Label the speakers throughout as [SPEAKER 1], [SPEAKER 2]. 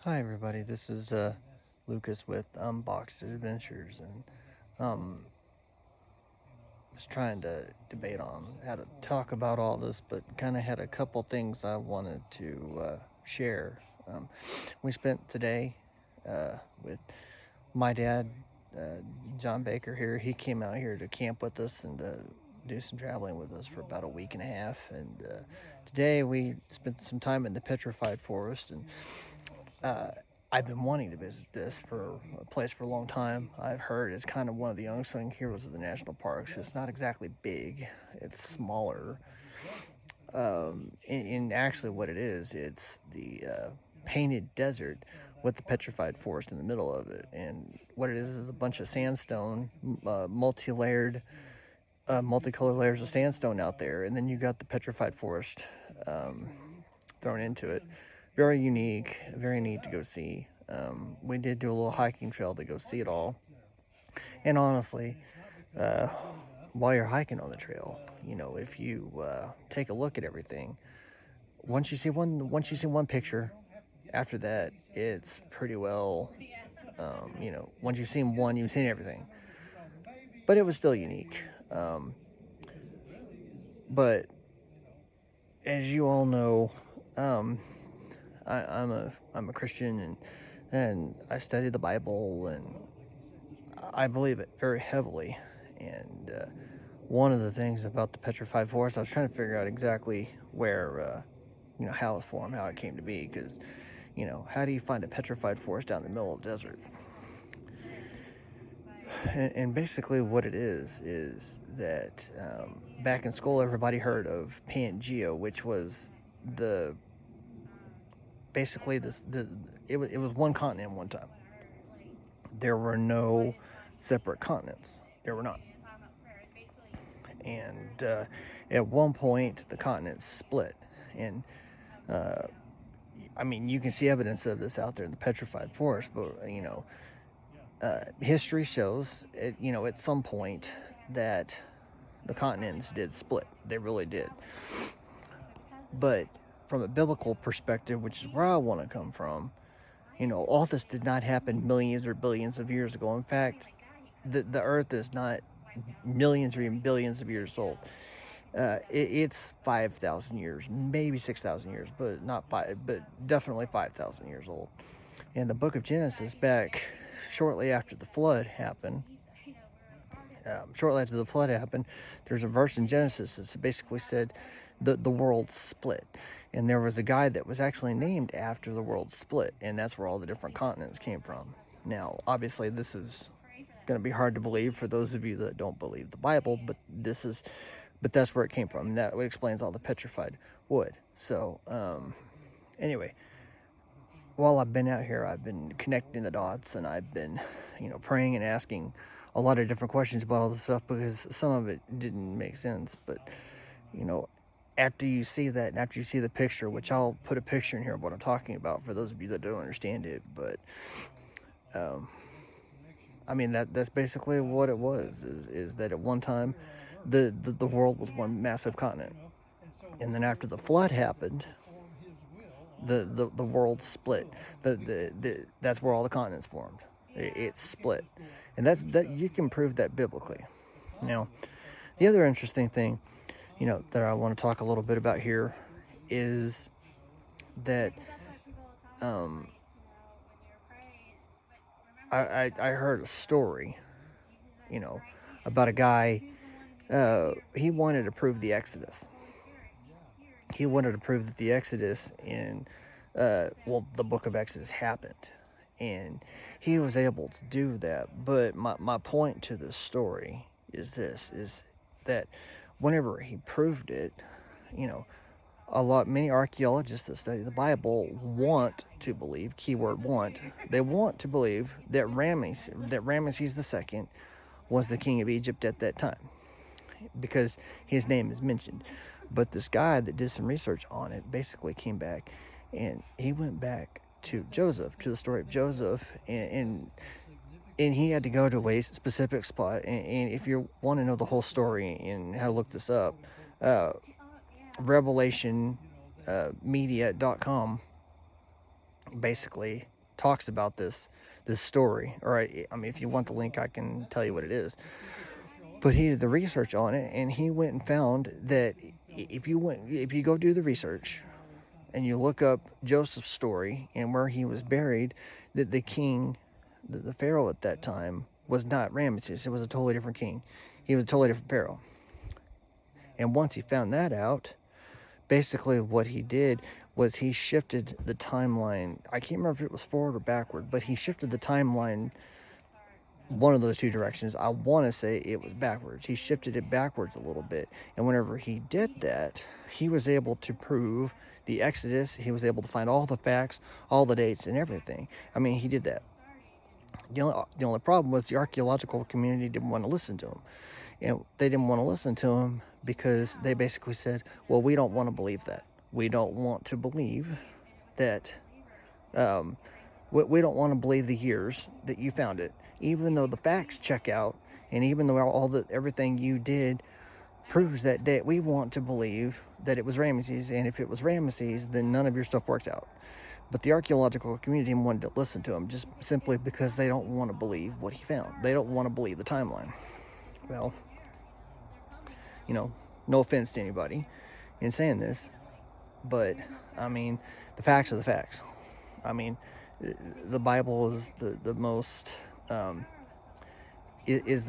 [SPEAKER 1] Hi everybody, this is Lucas with Unboxed Adventures, and was trying to debate on how to talk about all this, but kind of had a couple things I wanted to share. We spent today with my dad, John Baker here. He came out here to camp with us and do some traveling with us for about a week and a half, and today we spent some time in the Petrified Forest, and I've been wanting to visit this for a place for a long time. I've heard it's kind of one of the unsung heroes of the national parks. It's not exactly big; it's smaller. And actually, what it is, it's the painted desert with the petrified forest in the middle of it. And what it is a bunch of sandstone, multi-layered, multicolored layers of sandstone out there, and then you got the petrified forest thrown into it. Very unique, very neat to go see. We did do a little hiking trail to go see it all. And honestly, while you're hiking on the trail, if you take a look at everything, once you see one picture, after that, it's pretty well, once you've seen one, you've seen everything. But it was still unique. But as you all know, I'm a Christian, and I study the Bible, and I believe it very heavily. And one of the things about the Petrified Forest, I was trying to figure out exactly where, how it was formed, how it came to be, because, how do you find a petrified forest down in the middle of the desert? And basically what it is that back in school, everybody heard of Pangea, which was basically it was one continent one time. There were no separate continents. There were not. And at one point, the continents split. And you can see evidence of this out there in the Petrified Forest, but history shows at some point that the continents did split. They really did. But from a biblical perspective, which is where I want to come from, all this did not happen millions or billions of years ago. In fact, the earth is not millions or even billions of years old. It's 5,000 years, maybe 6,000 years, but not five, but definitely 5,000 years old. In the book of Genesis, back shortly after the flood happened, there's a verse in Genesis that basically said the world split. And there was a guy that was actually named after the world split, and that's where all the different continents came from. Now, obviously, this is going to be hard to believe for those of you that don't believe the Bible, but that's where it came from. And that explains all the petrified wood. So, anyway, while I've been out here, I've been connecting the dots, and I've been, praying and asking a lot of different questions about all this stuff, because some of it didn't make sense. But, after you see that, and after you see the picture, which I'll put a picture in here of what I'm talking about for those of you that don't understand it, but that's basically what it was, is that at one time the world was one massive continent, and then after the flood happened, the world split. That's where all the continents formed. It split, and that you can prove that biblically. Now, the other interesting thing, that I want to talk a little bit about here is that I heard a story, about a guy. He wanted to prove the Exodus. He wanted to prove that the Exodus the book of Exodus happened, and he was able to do that. But my point to this story is that whenever he proved it, many archaeologists that study the Bible want to believe, keyword want, they want to believe that Ramesses II was the king of Egypt at that time, because his name is mentioned. But this guy that did some research on it basically came back, and he went back to the story of Joseph, and he had to go to a specific spot. And if you want to know the whole story and how to look this up, revelationmedia.com basically talks about this story. Or I mean, if you want the link, I can tell you what it is. But he did the research on it, and he went and found that if you go do the research and you look up Joseph's story and where he was buried, that the king, the pharaoh at that time, was not Ramesses. It was a totally different king. He was a totally different pharaoh. And once he found that out, basically what he did was he shifted the timeline. I can't remember if it was forward or backward, but he shifted the timeline one of those two directions. I want to say it was backwards. He shifted it backwards a little bit. And whenever he did that, he was able to prove the Exodus. He was able to find all the facts, all the dates, and everything. I mean, he did that. The only problem was the archaeological community didn't want to listen to him. And they didn't want to listen to him because they basically said, well, we don't want to believe that. We don't want to believe that, we don't want to believe the years that you found it. Even though the facts check out, and even though everything you did proves that date, we want to believe that it was Ramesses. And if it was Ramesses, then none of your stuff works out. But the archaeological community wanted to listen to him just simply because they don't want to believe what he found. They don't want to believe the timeline. Well, no offense to anybody in saying this, but I mean, the facts are the facts. I mean, the Bible is the most, what is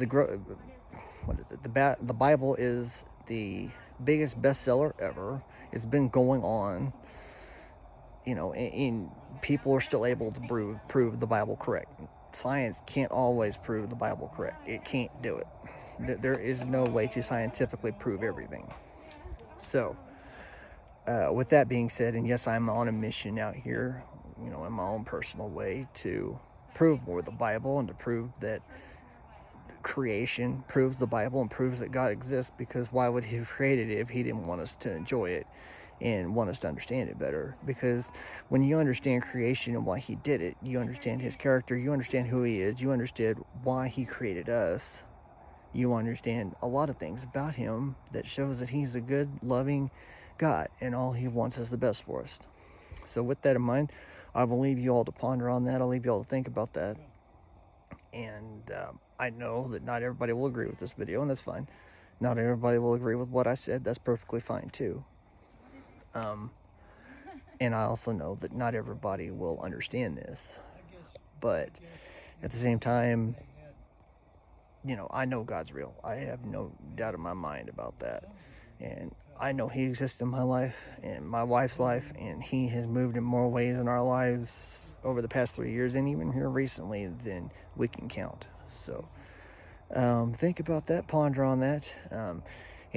[SPEAKER 1] it? The Bible is the biggest bestseller ever. It's been going on, and people are still able to prove the Bible correct. Science can't always prove the Bible correct. It can't do it. There is no way to scientifically prove everything. So, with that being said, and yes, I'm on a mission out here, in my own personal way, to prove more of the Bible and to prove that creation proves the Bible and proves that God exists, because why would he have created it if he didn't want us to enjoy it and want us to understand it better? Because when you understand creation and why he did it, you understand his character, you understand who he is, you understand why he created us, you understand a lot of things about him that shows that he's a good, loving God, and all he wants is the best for us. So with that in mind, I will leave you all to ponder on that. I'll leave you all to think about that. And I know that not everybody will agree with this video, and that's fine. Not everybody will agree with what I said. That's perfectly fine too. And I also know that not everybody will understand this. But at the same time, I know God's real. I have no doubt in my mind about that. And I know he exists in my life and my wife's life, and he has moved in more ways in our lives over the past 3 years, and even here recently, than we can count. So think about that, ponder on that, and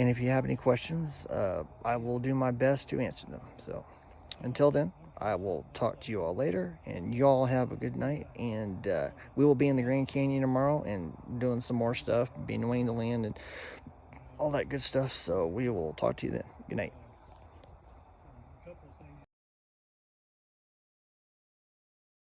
[SPEAKER 1] if you have any questions, I will do my best to answer them. So until then, I will talk to you all later, and you all have a good night, and we will be in the Grand Canyon tomorrow and doing some more stuff, being weighing the land and all that good stuff. So we will talk to you then. Good night.